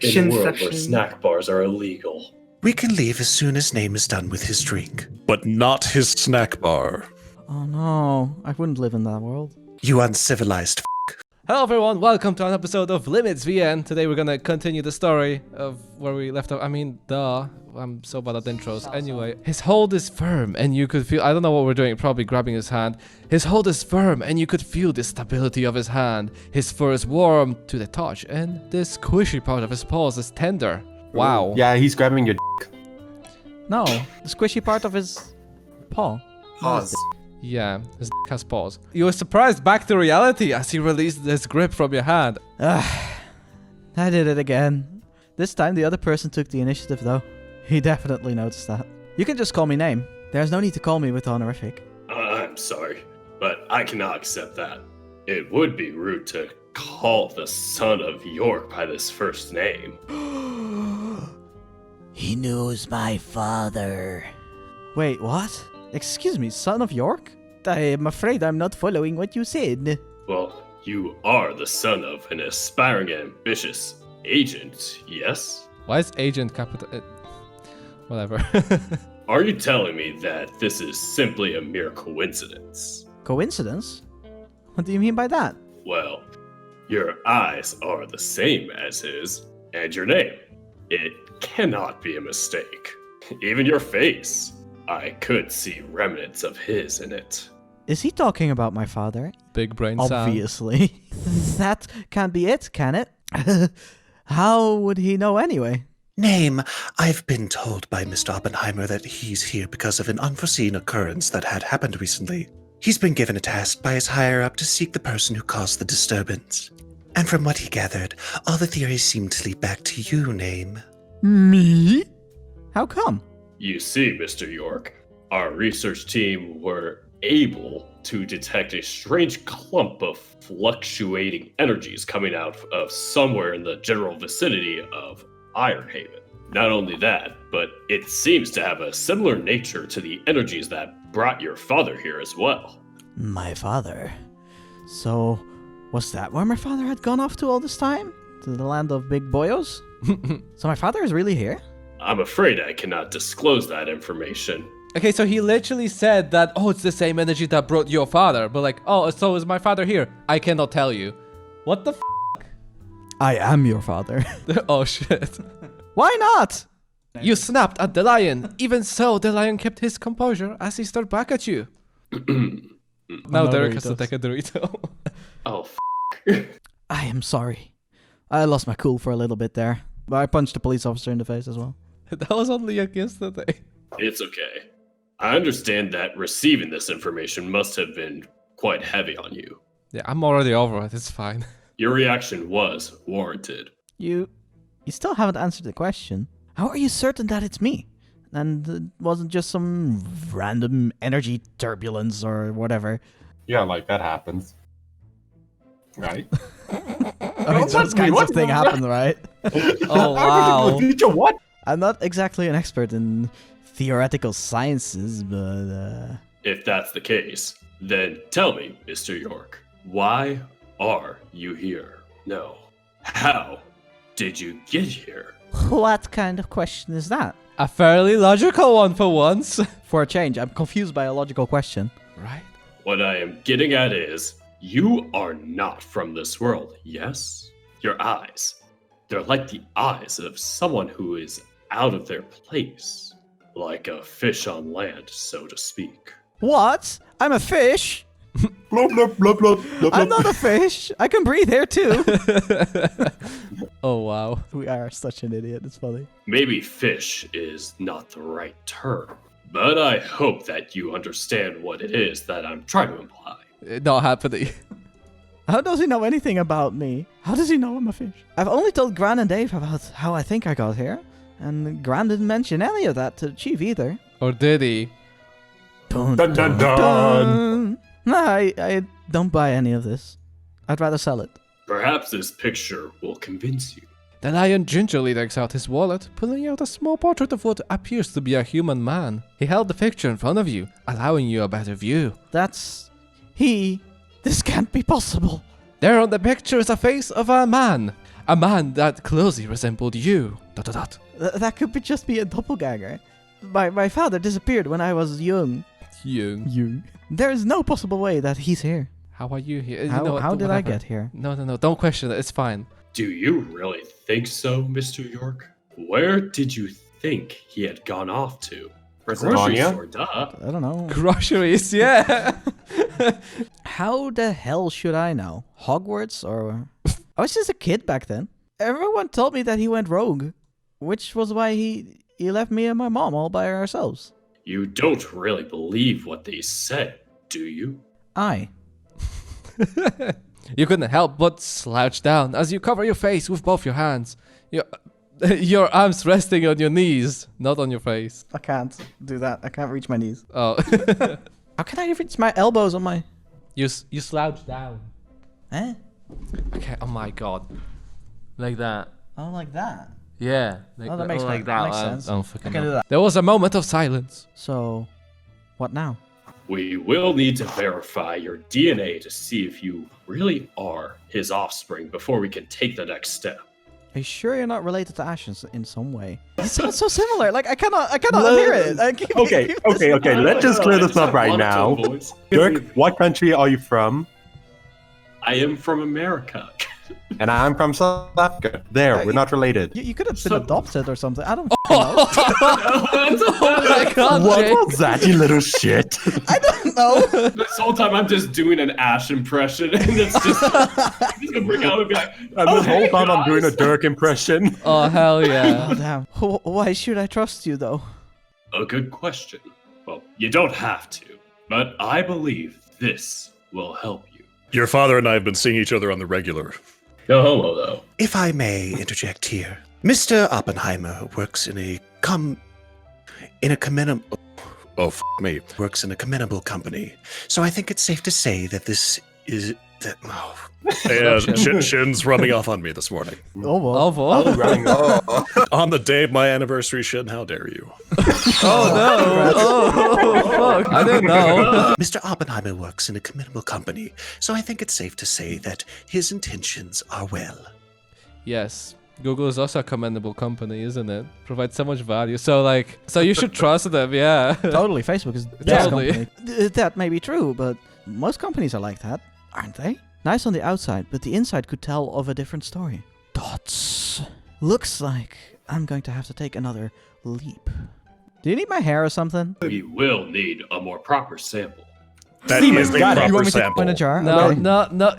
In a Shin world where section. snack bars are illegal. We can leave as soon as Name is done with his drink. But not his snack bar. Oh no, I wouldn't live in that world. You uncivilized Hello everyone, welcome to an episode of Limits VN. Today we're gonna continue the story of where we left off. I'm so bad at intros. Anyway, his hold is firm and you could feel, I don't know what we're doing, probably grabbing his hand. His hold is firm and you could feel the stability of his hand. His fur is warm to the touch and the squishy part of his paws is tender. Wow. Yeah, he's grabbing your No, the squishy part of his paw. paws. Yeah, his has paws. You were surprised back to reality as he released his grip from your hand. I did it again. This time the other person took the initiative though. He definitely noticed that. You can just call me Name. There's no need to call me with honorific. I'm sorry, but I cannot accept that. It would be rude to call the son of York by this first name. He knows my father. Wait, what? Excuse me, son of York? I am afraid I'm not following what you said. Well, you are the son of an aspiring and ambitious agent, yes? Why is agent capital? Whatever. Are you telling me that this is simply a mere coincidence? Coincidence? What do you mean by that? Well, your eyes are the same as his, and your name. It cannot be a mistake. Even your face. I could see remnants of his in it. Is he talking about my father? Big brain sound. Obviously. That can't be it, can it? How would he know anyway? Name. I've been told by Mr. Oppenheimer that he's here because of an unforeseen occurrence that had happened recently. He's been given a task by his higher-up to seek the person who caused the disturbance. And from what he gathered, all the theories seem to lead back to you, Name. Me? How come? You see, Mr. York, our research team were able to detect a strange clump of fluctuating energies coming out of somewhere in the general vicinity of Ironhaven. Not only that, but it seems to have a similar nature to the energies that brought your father here as well. My father? So, was that where my father had gone off to all this time? To the land of big boyos? So my father is really here? I'm afraid I cannot disclose that information. Okay, so he literally said that, oh, it's the same energy that brought your father. But like, oh, so is my father here? I cannot tell you. What the I am your father. Oh, shit. Why not? You snapped at the lion. Even so, the lion kept his composure as he stared back at you. Now No Derek has to Doritos. take a Dorito. Oh, I am sorry. I lost my cool for a little bit there. But I punched a police officer in the face as well. That was only yesterday. it's okay. I understand that receiving this information must have been quite heavy on you. Yeah, I'm already over it. It's fine. Your reaction was warranted. You still haven't answered the question. How are you certain that it's me? And it wasn't just some random energy turbulence or whatever. Yeah, like that happens. Right? I mean, those kinds of things happen, right? Oh, wow. Future what? I'm not exactly an expert in theoretical sciences, but If that's the case, then tell me, Mr. York, why are you here? No. How did you get here? what kind of question is that? A fairly logical one for once. For a change, I'm confused by a logical question. Right? What I am getting at is, you are not from this world, yes? Your eyes, they're like the eyes of someone who is out of their place. Like a fish on land, so to speak. What? I'm a fish? Blub, blub, blub, blub, blub, I'm blub. not a fish. I can breathe here too. Oh, wow. We are such an idiot. It's funny. Maybe fish is not the right term, but I hope that you understand what it is that I'm trying to imply. Not happening. How does he know anything about me? How does he know I'm a fish? I've only told Gran and Dave about how I think I got here. And Gran didn't mention any of that to Chief either. Or did he? Dun, Dun, dun, dun. No, I don't buy any of this. I'd rather sell it. Perhaps this picture will convince you. The lion gingerly takes out his wallet, pulling out a small portrait of what appears to be a human man. He held the picture in front of you, allowing you a better view. That's... he... This can't be possible. There on the picture is a face of a man. a man that closely resembled you. ... That could just be a doppelganger. My father disappeared when I was young. Young. There is no possible way that he's here. How are you here? How did I get here? No. Don't question it. It's fine. Do you really think so, Mr. York? Where did you think he had gone off to? Grocery Britannia? store, duh. I don't know. Groceries, yeah. How the hell should I know? Hogwarts or... I was just a kid back then. Everyone told me that he went rogue, which was why he left me and my mom all by ourselves. You don't really believe what they said, do you? You couldn't help but slouch down as you cover your face with both your hands. Your arms resting on your knees, not on your face. I can't do that. I can't reach my knees. Oh. How can I reach my elbows on my... You slouch down. Eh? Okay, oh my god. Like that. Oh, like that? Yeah. Oh, that makes sense. I don't fucking I can know. do that. There was a moment of silence. So, what now? We will need to verify your DNA to see if you really are his offspring before we can take the next step. Are you sure you're not related to Ashes in some way? You sound so similar. Like I cannot hear it. Okay. Let's just clear this up right now. Dirk, what country are you from? I am from America. And I'm from South Africa. There, we're not related. You could have been adopted or something. I don't know. Oh my god, What Jay. was that, you little shit? I don't know. This whole time I'm just doing an Ash impression, and it's just he's gonna bring out and be like, And "Oh, this whole hey, time I'm doing a guys." Dirk impression. Oh, hell yeah. Oh, damn. Why should I trust you though? A good question. Well, you don't have to, but I believe this will help you. Your father and I have been seeing each other on the regular. No homo, though. If I may interject here, Mr. Oppenheimer works in a commendable works in a commendable company. So I think it's safe to say that this is that. Oh, Shin's rubbing off on me this morning. Oh, well. Oh, boy. Running On the day of my anniversary, Shin, how dare you? Oh, no. Oh, fuck. I didn't know. Mr. Oppenheimer works in a commendable company, so I think it's safe to say that his intentions are well. Yes. Google is also a commendable company, isn't it? Provides so much value. So you should trust them, yeah. Totally. Facebook is the best company. That may be true, but most companies are like that, aren't they? Nice on the outside, but the inside could tell of a different story. Dots. Looks like I'm going to have to take another leap. Do you need my hair or something? We will need a more proper sample. That Seaman's is the got it. proper You want me to sample. put in a jar? No, Okay. no.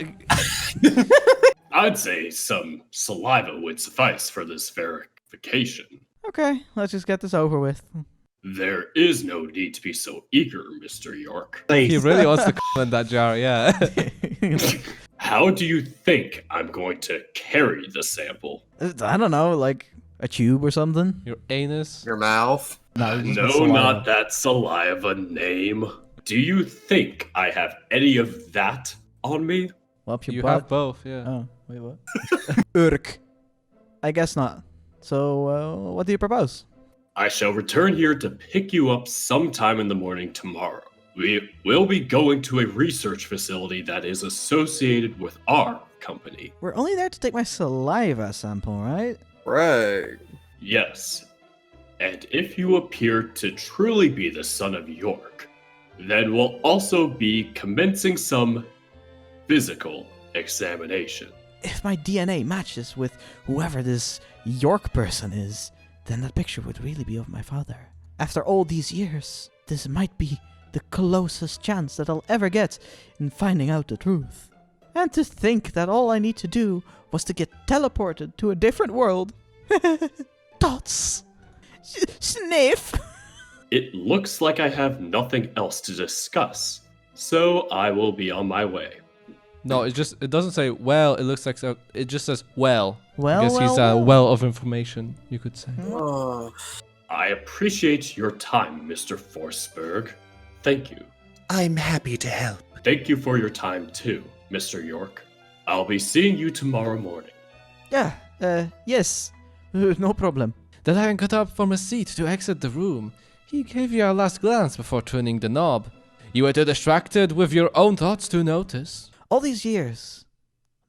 I'd say some saliva would suffice for this verification. Okay, let's just get this over with. There is no need to be so eager, Mr. York. He really wants to in that jar, yeah. How do you think I'm going to carry the sample? I don't know, like a tube or something? Your anus. Your mouth. No, just No, saliva. not that saliva name. Do you think I have any of that on me? Well, up your You butt. have both, yeah. Oh, wait, what? Urk. I guess not. So, what do you propose? I shall return here to pick you up sometime in the morning tomorrow. We will be going to a research facility that is associated with our company. We're only there to take my saliva sample, right? Right. Yes. And if you appear to truly be the son of York, then we'll also be commencing some physical examination. If my DNA matches with whoever this York person is, then that picture would really be of my father. After all these years, this might be the closest chance that I'll ever get in finding out the truth. And to think that all I need to do was to get teleported to a different world. Dots. Sniff. It looks like I have nothing else to discuss, so I will be on my way. No, it doesn't say well, it looks like so. It just says well. Well, because he's a well of information, you could say. Oh. I appreciate your time, Mr. Forsberg. Thank you. I'm happy to help. Thank you for your time too, Mr. York. I'll be seeing you tomorrow morning. Yeah, yes. No problem. The lion got up from his seat to exit the room. He gave you a last glance before turning the knob. You were too distracted with your own thoughts to notice. All these years.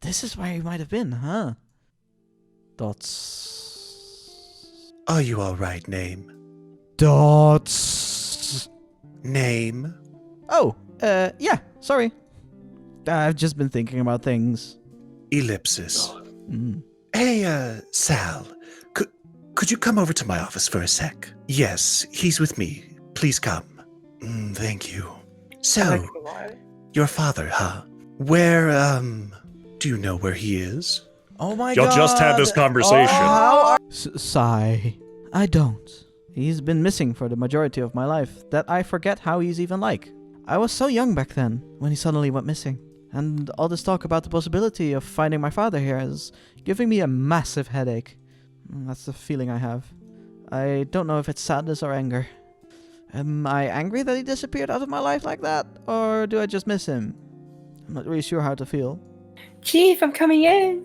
This is where he might have been, huh? Dots. Are you all right, name? Dots. Name? Oh, yeah, sorry. I've just been thinking about things. Ellipsis. Mm. Hey, Sal. Could you come over to my office for a sec? Yes, he's with me. Please come. Thank you. So, your father, huh? Where, do you know where he is? Oh my Y'all god. just had this conversation. Sigh. I don't. He's been missing for the majority of my life that I forget how he's even like. I was so young back then when he suddenly went missing. And all this talk about the possibility of finding my father here is giving me a massive headache. That's the feeling I have. I don't know if it's sadness or anger. Am I angry that he disappeared out of my life like that? Or do I just miss him? I'm not really sure how to feel. Chief, I'm coming in.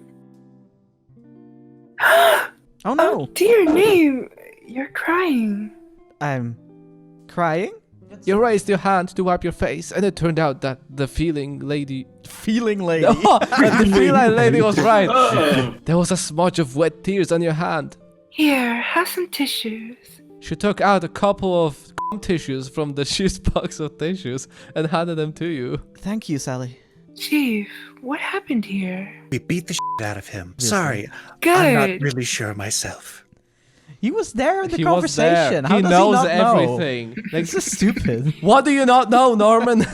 Oh no! Oh, dear name. You're crying. I'm crying? You raised your hand to wipe your face, and it turned out that the feeling lady... Feeling lady. The feline lady was right. Oh. There was a smudge of wet tears on your hand. Here, have some tissues. She took out a couple of tissues from the shoes box of tissues and handed them to you. Thank you, Sally. Chief, what happened here? We beat the shit out of him. Yes, Sorry, Good. I'm not really sure myself. He was there in the He was there. conversation. How He does knows he not know? everything. Like, This is stupid. what do you not know, Norman?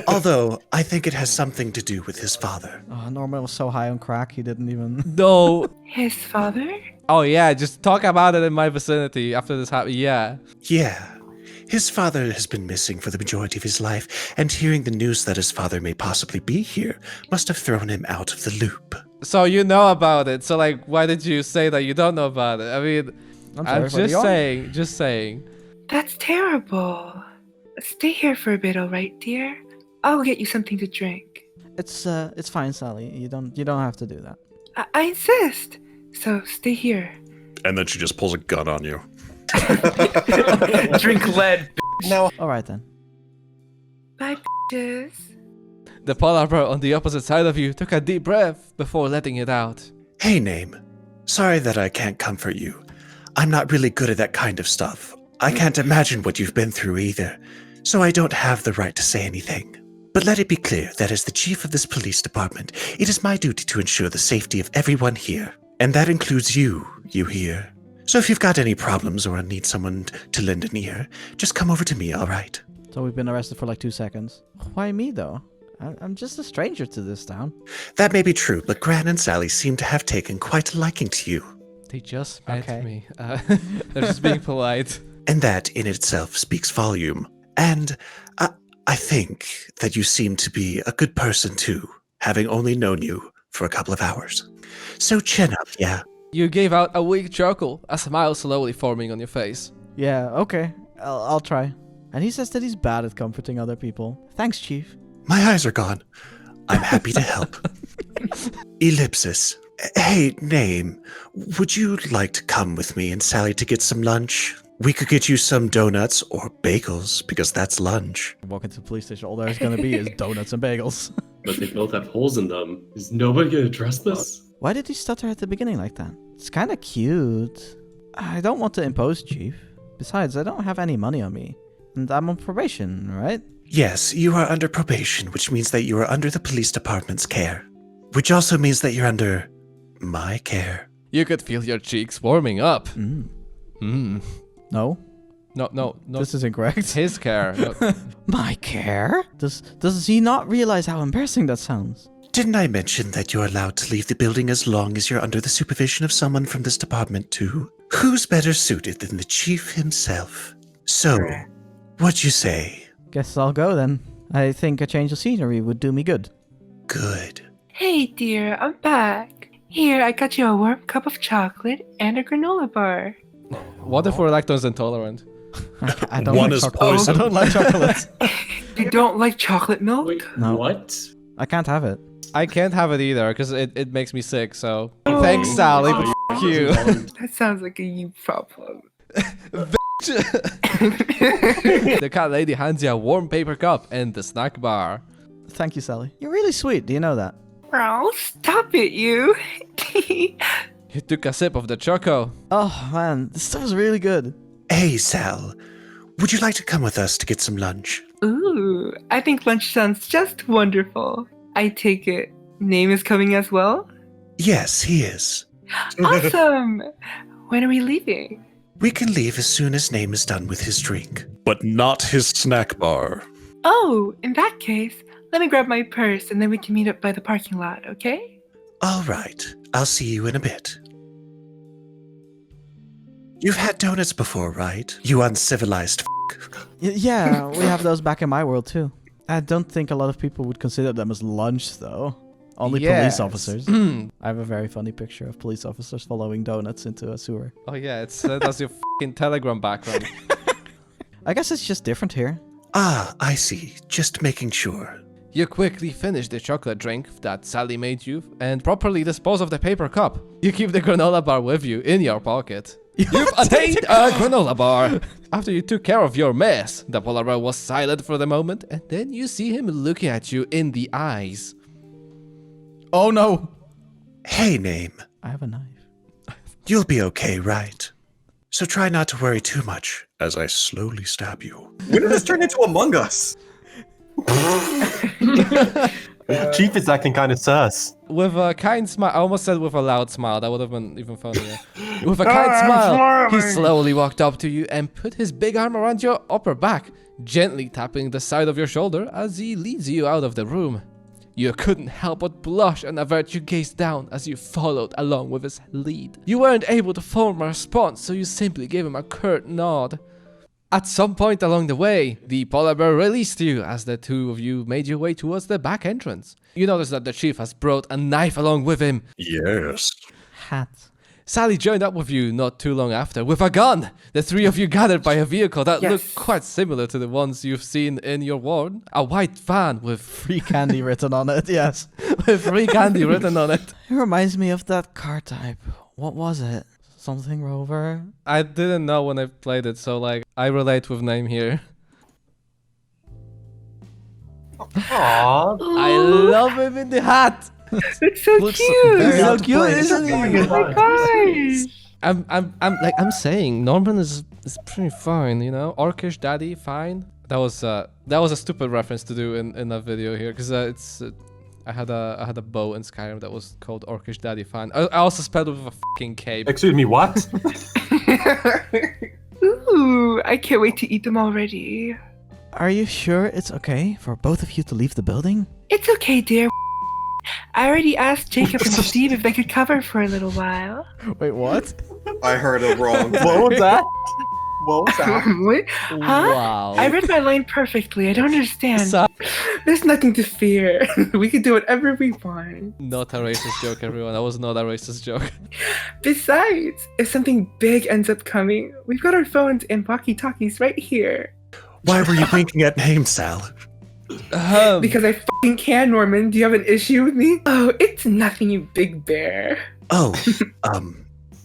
Although, I think it has something to do with his father. Oh, Norman was so high on crack, he didn't even... No. His father? Oh yeah, just talk about it in my vicinity after this happened. Yeah. Yeah. His father has been missing for the majority of his life, and hearing the news that his father may possibly be here must have thrown him out of the loop. So you know about it. So like, why did you say that you don't know about it? I mean, I'm sorry for the just yawn. saying. Just saying. That's terrible. Stay here for a bit, all right, dear? I'll get you something to drink. It's fine, Sally. You don't have to do that. I insist. So stay here. And then she just pulls a gun on you. Drink lead. All right then. Bye, bitches. The polar bear on the opposite side of you took a deep breath before letting it out. Hey, Name. Sorry that I can't comfort you. I'm not really good at that kind of stuff. I can't imagine what you've been through either, so I don't have the right to say anything. But let it be clear that as the chief of this police department, it is my duty to ensure the safety of everyone here. And that includes you hear. So if you've got any problems or need someone to lend an ear, just come over to me, all right? So we've been arrested for like 2 seconds. Why me though? I'm just a stranger to this town. That may be true, but Gran and Sally seem to have taken quite a liking to you. They just met Okay. me. They're just being polite. And that in itself speaks volume. And I think that you seem to be a good person too, having only known you for a couple of hours. So chin up, yeah? You gave out a weak chuckle, a smile slowly forming on your face. Yeah, okay. I'll try. And he says that he's bad at comforting other people. Thanks, Chief. My eyes are gone. I'm happy to help. Ellipsis. Hey, Name, would you like to come with me and Sally to get some lunch? We could get you some donuts or bagels, because that's lunch. Walk into the police station, all there's gonna be is donuts and bagels. But they both have holes in them. Is nobody gonna address this? Why did he stutter at the beginning like that? It's kind of cute. I don't want to impose, Chief. Besides, I don't have any money on me. And I'm on probation, right? Yes, you are under probation, which means that you are under the police department's care. Which also means that you're under my care. You could feel your cheeks warming up. No, No. this is incorrect. His care. No. My care? Does he not realize how embarrassing that sounds? Didn't I mention that you're allowed to leave the building as long as you're under the supervision of someone from this department too? Who's better suited than the chief himself? So, what'd you say? Guess I'll go then. I think a change of scenery would do me good. Good. Hey, dear, I'm back. Here, I got you a warm cup of chocolate and a granola bar. What if we're lactose intolerant? I don't One like is chocolate. poison. I don't like chocolate. You don't like chocolate milk? Wait, No. what? I can't have it. I can't have it either because it makes me sick. So Oh. thanks, Sally, but f you. That sounds like a you problem. The cat lady hands you a warm paper cup and the snack bar. Thank you, Sally. You're really sweet. Do you know that? Oh, stop it, you. He took a sip of the choco. Oh man, this stuff is really good. Hey, Sal. Would you like to come with us to get some lunch? Ooh, I think lunch sounds just wonderful. I take it. Name is coming as well? Yes, he is. Awesome! When are we leaving? We can leave as soon as Name is done with his drink. But not his snack bar. Oh, in that case, let me grab my purse and then we can meet up by the parking lot, okay? All right. I'll see you in a bit. You've had donuts before, right? You uncivilized Yeah, we have those back in my world too. I don't think a lot of people would consider them as lunch though. Only Yes. police officers. I have a very funny picture of police officers following donuts into a sewer. Oh yeah, it's that's your fucking Telegram background. I guess it's just different here. Ah, I see. Just making sure. You quickly finish the chocolate drink that Sally made you and properly dispose of the paper cup. You keep the granola bar with you in your pocket. You've attained a granola bar! After you took care of your mess, the polar bear was silent for the moment, and then you see him looking at you in the eyes. Oh no! Hey, Name. I have a knife. You'll be okay, right? So try not to worry too much as I slowly stab you. When did this turn into Among Us? Chief is acting kind of sus. With a kind smile, I almost said with a loud smile, that would have been even funnier. With a kind smile, he slowly walked up to you and put his big arm around your upper back, gently tapping the side of your shoulder as he leads you out of the room. You couldn't help but blush and avert your gaze down as you followed along with his lead. You weren't able to form a response, so you simply gave him a curt nod. At some point along the way, the polar bear released you as the two of you made your way towards the back entrance. You notice that the chief has brought a knife along with him. Yes. Hat. Sally joined up with you not too long after with a gun. The three of you gathered by a vehicle that Yes. looked quite similar to the ones you've seen in your ward. A white van with Free candy written on it, yes. with free candy written on it. It reminds me of that car type. What was it? Something Rover? I didn't know when I played it, so like I relate with name here. Aww. I love him in the hat. It's so Looks cute! very So out of cute, place. isn't he? Oh my gosh! I'm saying Norman is pretty fine, you know. Orcish daddy, fine. That was a stupid reference to do in that video here, because I had a bow in Skyrim that was called Orcish daddy, fine. I also spelled it with a fucking K. Excuse me, what? Ooh, I can't wait to eat them already. Are you sure it's okay for both of you to leave the building? It's okay, dear. I already asked Jacob and Steve if they could cover for a little while. Wait, what? I heard it wrong. What was that? What was that? What? Huh? Wow. I read my line perfectly. I don't understand. So- There's nothing to fear. We can do whatever we want. Not a racist joke, everyone. That was not a racist joke. Besides, if something big ends up coming, we've got our phones and walkie-talkies right here. Why were you winking at Name, Sal? Because I fucking can, Norman. Do you have an issue with me? Oh, it's nothing, you big bear. Oh,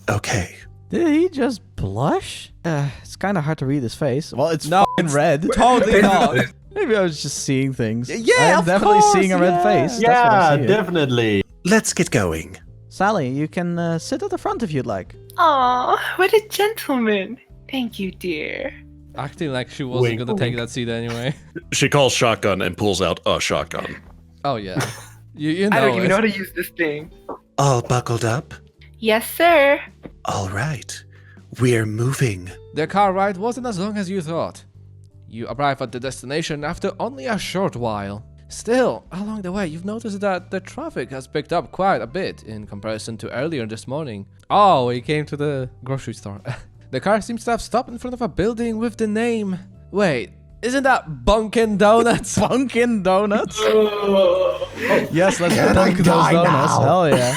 okay. Did he just blush? It's kind of hard to read his face. Well, it's No, fucking red. Totally not. Maybe I was just seeing things. Yeah, I'm of definitely course, seeing a red yeah. face. That's what Yeah, I'm seeing. definitely. Let's get going. Sally, you can sit at the front if you'd like. Aw, what a gentleman. Thank you, dear. Acting like she wasn't Wink, gonna take that seat anyway. She calls shotgun and pulls out a shotgun. Oh yeah. You know I don't even it. know how to use this thing. All buckled up? Yes, sir. All right. We're moving. The car ride wasn't as long as you thought. You arrive at the destination after only a short while. Still, along the way, you've noticed that the traffic has picked up quite a bit in comparison to earlier this morning. Oh, we came to the grocery store. The car seems to have stopped in front of a building with the name... Wait, isn't that Bunkin' Donuts? Bunkin' Donuts? Yes, let's dunk those die donuts. now. Hell yeah.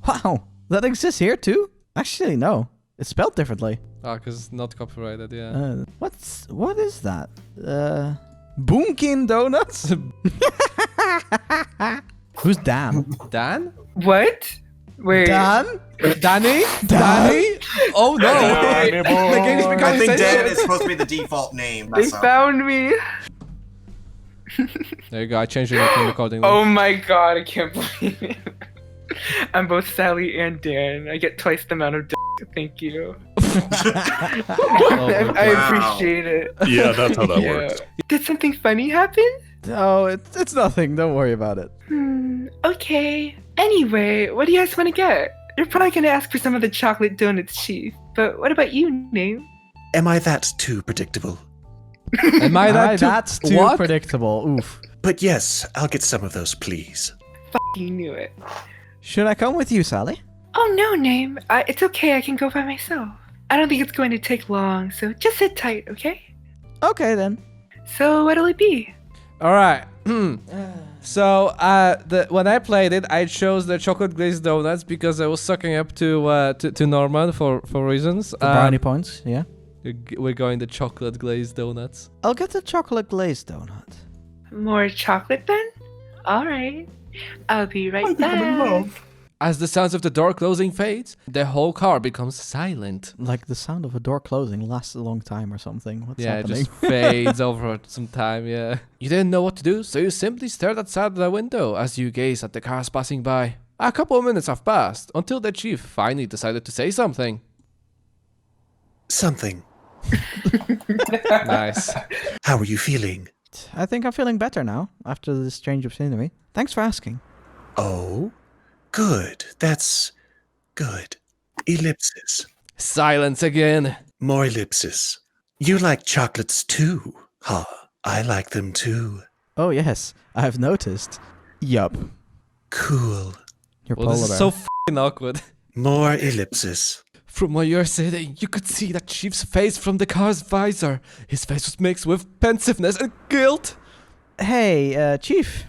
Wow, that exists here too? Actually, no. It's spelled differently. Oh, because it's not copyrighted, yeah. What is that? Bunkin' Donuts? Who's Dan? Dan? What? Wait. Dan? Danny? Danny? Oh no! The game's I becoming think Dan sensitive. is supposed to be the default name. They That's all. found me. There you go, I changed your name recording. Oh my god, I can't believe it. I'm both Sally and Dan. I get twice the amount of thank you. my I God. appreciate it. Yeah, that's how that works. Did something funny happen? No, it's nothing. Don't worry about it. Okay. Anyway, what do you guys want to get? You're probably gonna ask for some of the chocolate donuts, Chief. But what about you, Name? Am I that too predictable? Am I that too, That's too what? predictable. Oof. But yes, I'll get some of those, please. You knew it. Should I come with you, Sally? Oh no, Name. It's okay. I can go by myself. I don't think it's going to take long, so just sit tight, okay? Okay then. So what'll it be? All right. So when I played it, I chose the chocolate glazed donuts because I was sucking up to Norman for reasons. For brownie points, yeah. We're going the chocolate glazed donuts. I'll get the chocolate glazed donut. More chocolate then? Alright. I'll be right back. As the sounds of the door closing fades, the whole car becomes silent. Like the sound of a door closing lasts a long time or something. What's Yeah, happening? it just fades over some time, yeah. You didn't know what to do, so you simply stared outside the window as you gaze at the cars passing by. A couple of minutes have passed until the chief finally decided to say something. Something. Nice. How are you feeling? I think I'm feeling better now after this change of scenery. Thanks for asking. Oh, good. That's good. Ellipsis. Silence again. More ellipsis. You like chocolates too, huh? I like them too. Oh yes, I've noticed. Yup. Cool. Your Well, polar this bear. is so f***ing awkward. More ellipsis. From what you're saying, you could see that chief's face from the car's visor. His face was mixed with pensiveness and guilt. Hey, Chief,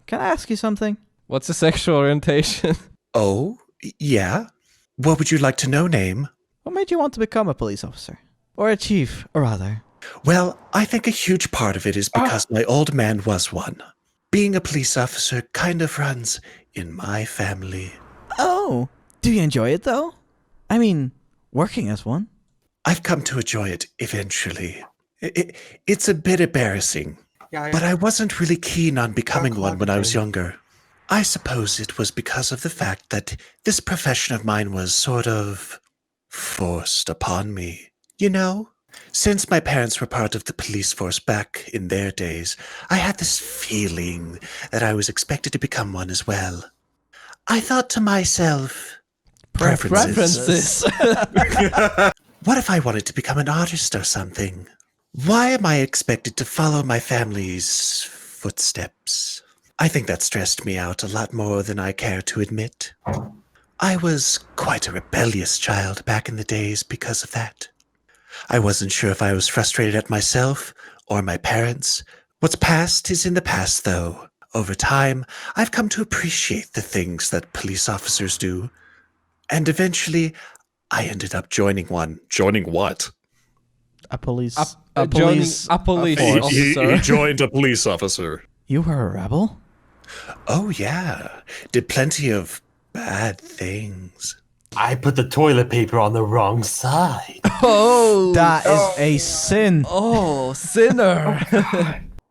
can I ask you something? What's the sexual orientation? Oh, yeah? What would you like to know, Name? What made you want to become a police officer? Or a chief, or rather? Well, I think a huge part of it is because my old man was one. Being a police officer kind of runs in my family. Oh, do you enjoy it though? I mean, working as one? I've come to enjoy it eventually. It's a bit embarrassing, but I wasn't really keen on becoming one when I was younger. I suppose it was because of the fact that this profession of mine was sort of forced upon me. You know, since my parents were part of the police force back in their days, I had this feeling that I was expected to become one as well. I thought to myself, preferences. What if I wanted to become an artist or something? Why am I expected to follow my family's footsteps? I think that stressed me out a lot more than I care to admit. I was quite a rebellious child back in the days because of that. I wasn't sure if I was frustrated at myself or my parents. What's past is in the past, though. Over time, I've come to appreciate the things that police officers do. And eventually, I ended up joining one. Joining what? A police. Joining police. a police He officer. joined a police officer. You were a rebel? Oh, yeah. Did plenty of bad things. I put the toilet paper on the wrong side. Oh, That is a sin. oh, sinner.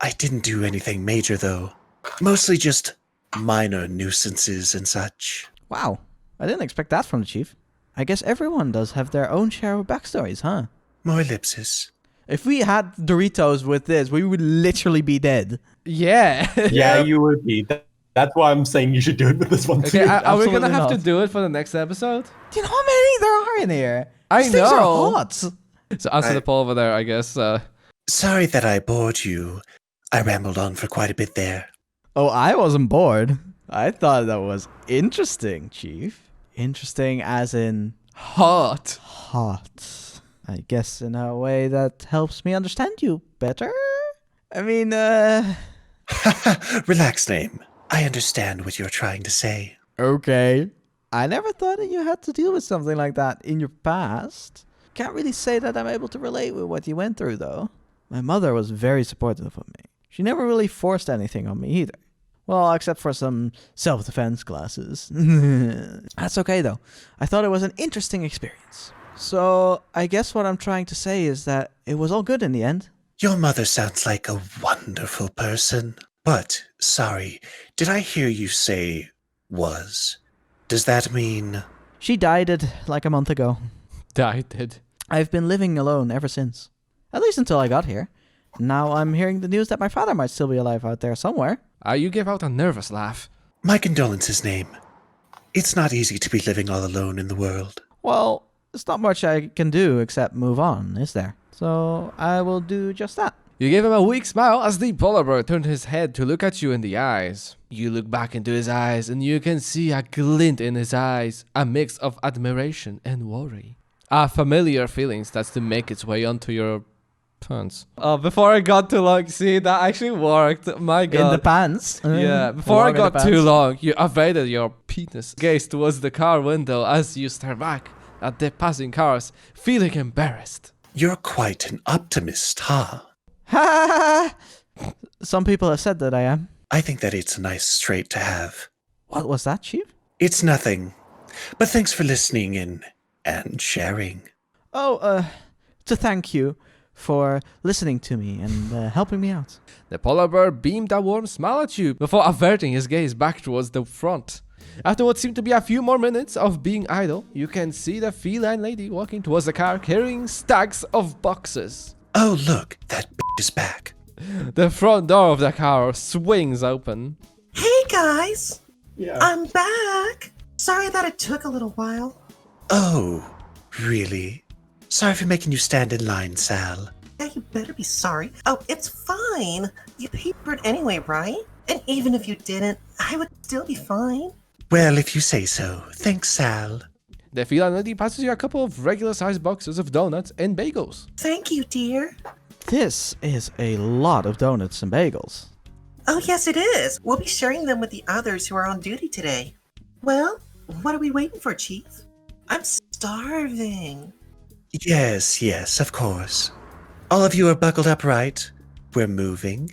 I didn't do anything major, though. Mostly just minor nuisances and such. Wow, I didn't expect that from the chief. I guess everyone does have their own share of backstories, huh? More ellipsis. If we had Doritos with this, we would literally be dead. Yeah. Yeah, you would be. That's why I'm saying you should do it with this one too. Okay, are we gonna Absolutely have to not. do it for the next episode? Do you know how many there are in here? I These things are know. hot. So answer the poll over there, I guess. Sorry that I bored you. I rambled on for quite a bit there. Oh, I wasn't bored. I thought that was interesting, Chief. Interesting as in Hot. hot. I guess in a way that helps me understand you better? I mean, Relax, Name. I understand what you're trying to say. okay. I never thought that you had to deal with something like that in your past. Can't really say that I'm able to relate with what you went through, though. My mother was very supportive of me. She never really forced anything on me either. Well, except for some self-defense classes. That's okay, though. I thought it was an interesting experience. So, I guess what I'm trying to say is that it was all good in the end. Your mother sounds like a wonderful person. But, sorry, did I hear you say was? Does that mean... She died like a month ago. Died. I've been living alone ever since. At least until I got here. Now I'm hearing the news that my father might still be alive out there somewhere. You gave out a nervous laugh. My condolences, Name. It's not easy to be living all alone in the world. Well, there's not much I can do except move on, is there? So I will do just that. You gave him a weak smile as the polar bear turned his head to look at you in the eyes. You look back into his eyes and you can see a glint in his eyes, a mix of admiration and worry. A familiar feeling starts to make its way onto your pants. Oh, before I got too long, see, that actually worked. My god. In the pants? Yeah, before I got too long, you evaded your penis gaze towards the car window as you stare back at the passing cars, feeling embarrassed. You're quite an optimist, huh? Ha! Some people have said that I am. I think that it's a nice trait to have. What was that, Chief? It's nothing. But thanks for listening in and sharing. Oh, to thank you for listening to me and helping me out. The polar bear beamed a warm smile at you before averting his gaze back towards the front. After what seemed to be a few more minutes of being idle, you can see the feline lady walking towards the car carrying stacks of boxes. Oh, look, that bitch is back. The front door of the car swings open. Hey guys! Yeah. I'm back! Sorry that it took a little while. Oh, really? Sorry for making you stand in line, Sal. Yeah, you better be sorry. Oh, it's fine. You paid for it anyway, right? And even if you didn't, I would still be fine. Well, if you say so. Thanks, Sal. The feline lady passes you a couple of regular-sized boxes of donuts and bagels. Thank you, dear. This is a lot of donuts and bagels. Oh, yes, it is. We'll be sharing them with the others who are on duty today. Well, what are we waiting for, Chief? I'm starving. Yes, of course. All of you are buckled up, right? We're moving.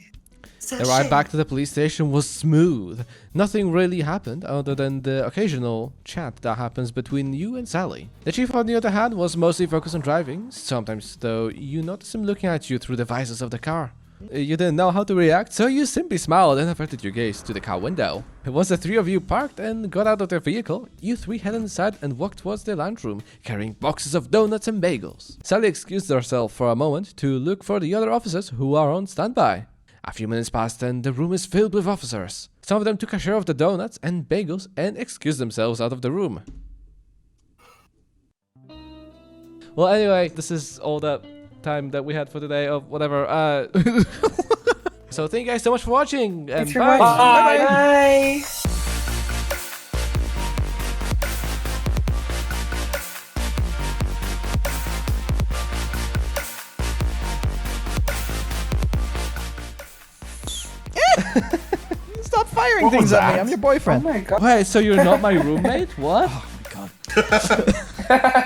The ride back to the police station was smooth. Nothing really happened other than the occasional chat that happens between you and Sally. The chief, on the other hand, was mostly focused on driving. Sometimes, though, you notice him looking at you through the visors of the car. You didn't know how to react, so you simply smiled and averted your gaze to the car window. Once the three of you parked and got out of their vehicle, you three headed inside and walked towards the lounge room, carrying boxes of donuts and bagels. Sally excused herself for a moment to look for the other officers who are on standby. A few minutes passed and the room is filled with officers. Some of them took a share of the donuts and bagels and excused themselves out of the room. Well, anyway, this is all the time that we had for today of whatever. So thank you guys so much for watching and Thanks for bye. watching. Bye. Bye. Stop firing What things was at me. that? I'm your Oh boyfriend. my god. Wait, so you're not my roommate? What? Oh my god.